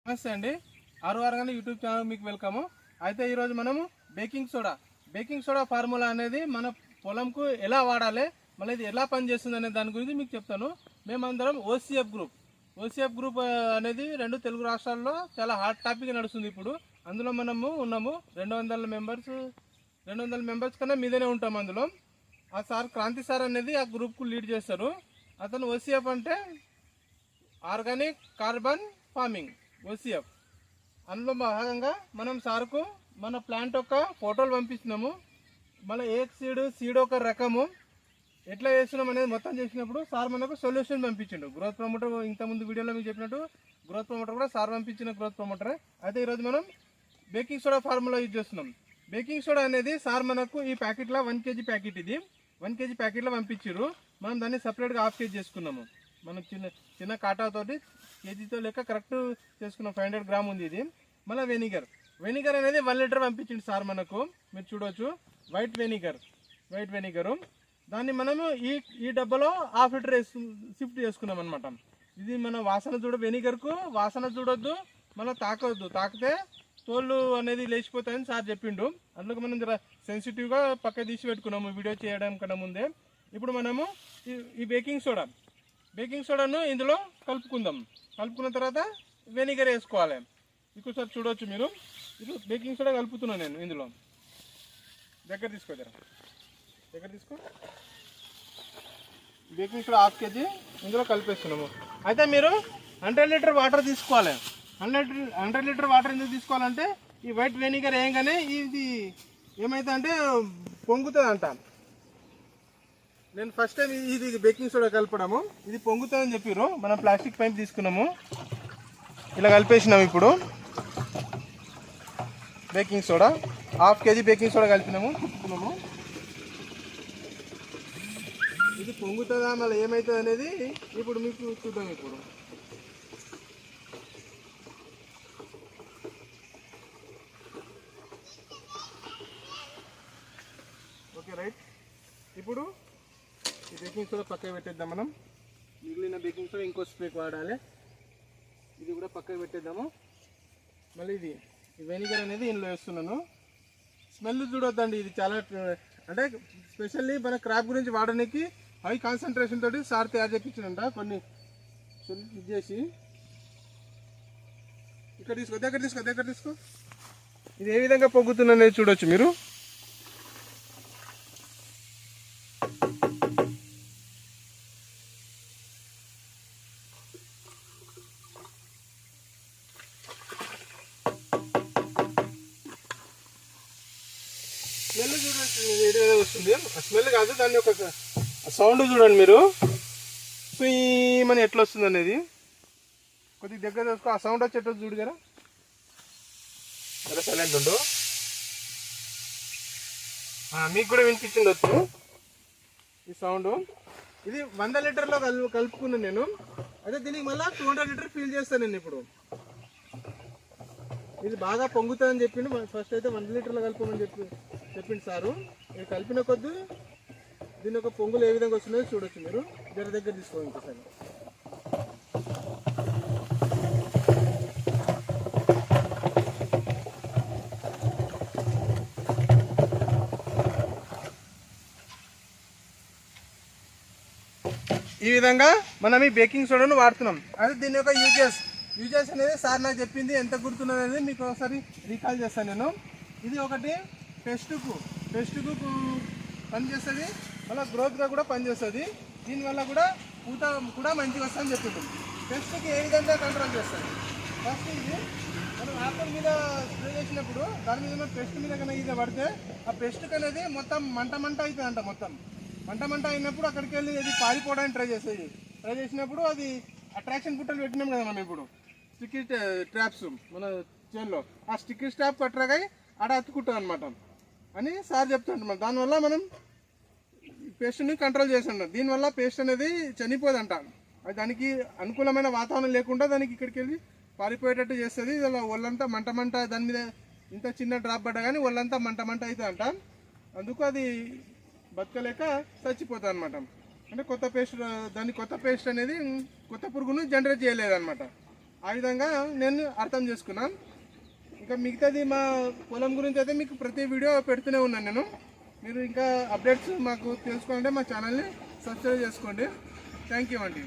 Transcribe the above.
నమస్తే అండి. ఆరు యూట్యూబ్ ఛానల్ మీకు వెల్కమ్. అయితే ఈరోజు మనము బేకింగ్ సోడా ఫార్ములా అనేది మన పొలంకు ఎలా వాడాలి, మళ్ళీ ఇది ఎలా పనిచేస్తుంది అనే దాని గురించి మీకు చెప్తాను. మేమందరం ఓసీఎఫ్ గ్రూప్ అనేది రెండు తెలుగు రాష్ట్రాల్లో చాలా హాట్ టాపిక్ నడుస్తుంది ఇప్పుడు. అందులో మనము ఉన్నాము. 200 మెంబర్స్ కన్నా మీదనే ఉంటాం అందులో. ఆ సార్ క్రాంతి సార్ అనేది ఆ గ్రూప్కు లీడ్ చేస్తారు. అతను ఓసీఎఫ్ అంటే ఆర్గానిక్ కార్బన్ ఫార్మింగ్ ఓసీఎఫ్. అందులో భాగంగా మనం సార్కు మన ప్లాంట్ యొక్క ఫోటోలు పంపిస్తున్నాము. మళ్ళీ ఏ సీడ్ ఒక రకము ఎట్లా చేస్తున్నాం అనేది మొత్తం చేసినప్పుడు సార్ మనకు సొల్యూషన్ పంపించిండు. గ్రోత్ ప్రమోటర్ ఇంతకుముందు వీడియోలో మీకు చెప్పినట్టు గ్రోత్ ప్రమోటర్ కూడా సార్ పంపించిన గ్రోత్ ప్రమోటరే. అయితే ఈరోజు మనం బేకింగ్ సోడా ఫార్ములా యూజ్ చేస్తున్నాం. బేకింగ్ సోడా అనేది సార్ మనకు ఈ ప్యాకెట్లో 1 kg ప్యాకెట్, ఇది 1 kg ప్యాకెట్లో పంపించారు. మనం దాన్ని సపరేట్గా ½ kg చేసుకున్నాము. మనం చిన్న కాటాతోటి కేజీతో లెక్క కరెక్ట్ చేసుకున్నాం. 500 గ్రామ్ ఉంది ఇది. మళ్ళీ వెనిగర్ అనేది 1 లీటర్ పంపించింది సార్ మనకు. మీరు చూడవచ్చు వైట్ వెనిగరు. దాన్ని మనము ఈ డబ్బాలో ½ లీటర్ షిఫ్ట్ చేసుకున్నాం అనమాట. ఇది మన వెనిగర్కు వాసన చూడొద్దు, మళ్ళీ తాకితే తోళ్ళు అనేది లేచిపోతాయని సార్ చెప్పిండు. అందులో మనం జర సెన్సిటివ్గా పక్క తీసి పెట్టుకున్నాము వీడియో చేయడం కన్నా ముందే. ఇప్పుడు మనము ఈ బేకింగ్ సోడాను ఇందులో కలుపుకున్న తర్వాత వెనిగర్ వేసుకోవాలి. ఇప్పుడు సార్ చూడవచ్చు మీరు, ఇప్పుడు బేకింగ్ సోడా కలుపుతున్నాను నేను ఇందులో. దగ్గర తీసుకో బేకింగ్ సోడా ½ kg ఇందులో కలిపేస్తున్నాము. అయితే మీరు 100 లీటర్ వాటర్ తీసుకోవాలి. 100 లీటర్ వాటర్ ఎందుకు తీసుకోవాలంటే ఈ వైట్ వెనిగర్ వేయగానే ఇది ఏమైతే అంటే పొంగుతుంది అంట. నేను ఫస్ట్ టైం ఇది బేకింగ్ సోడా కలపడము, ఇది పొంగుతుందని చెప్పారు. మనం ప్లాస్టిక్ పైప్ తీసుకున్నాము, ఇలా కలిపేసినాము. ఇప్పుడు baking soda ½ kg baking soda కలిపినాము, తిప్పుకున్నాము. ఇది పొంగుతుందా మళ్ళీ ఏమవుతుంది అనేది ఇప్పుడు మీకు చూద్దాం. ఇప్పుడు ఓకే రైట్. ఇప్పుడు ఈ బేకింగ్ సోడా పక్కకు పెట్టేద్దాం. మనం మిగిలిన బేకింగ్ సోడా ఇంకో స్ప్రేకి వాడాలి. ఇది కూడా పక్కకు పెట్టేద్దాము. మళ్ళీ ఇది వెనిగర్ అనేది ఇందులో వేస్తున్నాను. స్మెల్ చూడొద్దండి, ఇది చాలా అంటే స్పెషల్లీ మన క్రాప్ గురించి వాడడానికి హై కాన్సన్ట్రేషన్ తోటి సార్ తయారు చేయించాడంట. కొన్ని ఇది చేసి దగ్గర తీసుకో. ఇది ఏ విధంగా పొంగుతుందనేది చూడొచ్చు మీరు. స్మెల్ చూడండి ఏ విధంగా వస్తుంది. స్మెల్ కాదు, దాన్ని ఒక సౌండ్ చూడండి మీరు. మన ఎట్లా వస్తుంది అనేది కొద్దిగా దగ్గర చూసుకో. ఆ సౌండ్ వచ్చేటో చూడు జరా సైలెంట్ ఉండు. మీకు కూడా వినిపించిండొచ్చు ఈ సౌండ్. ఇది 100 లీటర్లో కలుపుకున్నాను నేను. అయితే దీనికి మళ్ళీ 200 లీటర్ ఫిల్ చేస్తాను నేను ఇప్పుడు. ఇది బాగా పొంగుతుందని చెప్పిండు. ఫస్ట్ అయితే 100 లీటర్లో కలుపుకోమని చెప్పిండు సారు. ఇది కలిపిన కొద్ది దీని ఒక పొంగులు ఏ విధంగా వస్తుందో చూడొచ్చు మీరు. దగ్గర తీసుకోండి ఇంకోసారి. ఈ విధంగా మనం ఈ బేకింగ్ సోడాను వాడుతున్నాం. అదే దీని యొక్క యూజెస్ అనేది సార్ నాకు చెప్పింది. ఎంత గుర్తున్నది అనేది మీకు ఒకసారి రీకాల్ చేస్తాను నేను. ఇది ఒకటి పెస్ట్కు పనిచేస్తుంది, మళ్ళీ గ్రోత్గా కూడా పనిచేస్తుంది. దీనివల్ల కూడా పూత కూడా మంచిగా వస్తుందని చెప్తుంది. పెస్ట్కి ఏ విధంగా కంట్రోల్ చేస్తుంది. ఫస్ట్ ఇది మనం ఆపిల్ మీద స్ప్రే చేసినప్పుడు దాని మీద పెస్ట్ మీద కన్నా ఇది పడితే ఆ పెస్ట్కి అనేది మొత్తం మంట అవుతుందంట. మొత్తం మంట అయినప్పుడు అక్కడికి వెళ్ళి అది పారిపోవడానికి ట్రై చేసినప్పుడు అది అట్రాక్షన్ పుట్టలు పెట్టినాం కదా మనం ఇప్పుడు, స్టిక్కీ ట్రాప్స్ మన చేనులో. ఆ స్టిక్కీ ట్రాప్ కట్టరాగా ఆడ అతుక్కుంటుంది అనమాట అని సార్ చెప్తుంటాం. దానివల్ల మనం పేస్ట్ని కంట్రోల్ చేస్తుంటాం. దీనివల్ల పేస్ట్ అనేది చనిపోదంట. అది దానికి అనుకూలమైన వాతావరణం లేకుండా దానికి ఇక్కడికి వెళ్ళి పారిపోయేటట్టు చేస్తుంది. ఇలా ఒళ్ళంతా మంట దాని మీద ఇంత చిన్న డ్రాప్ పడ్డా కానీ ఒళ్ళంతా మంట అవుతుందంట. అందుకు అది బతకలేక చచ్చిపోతుంది అనమాట. అంటే కొత్త పేస్ట్ అనేది కొత్త పురుగును జనరేట్ చేయలేదన్నమాట. ఆ విధంగా నేను అర్థం చేసుకున్నాను. ఇంకా మిగతాది మా పొలం గురించి అయితే మీకు ప్రతి వీడియో పెడుతూనే ఉన్నాను నేను. మీరు ఇంకా అప్డేట్స్ మాకు తెలుసుకోవాలంటే మా ఛానల్ని సబ్స్క్రైబ్ చేసుకోండి. థ్యాంక్ యూ అండి.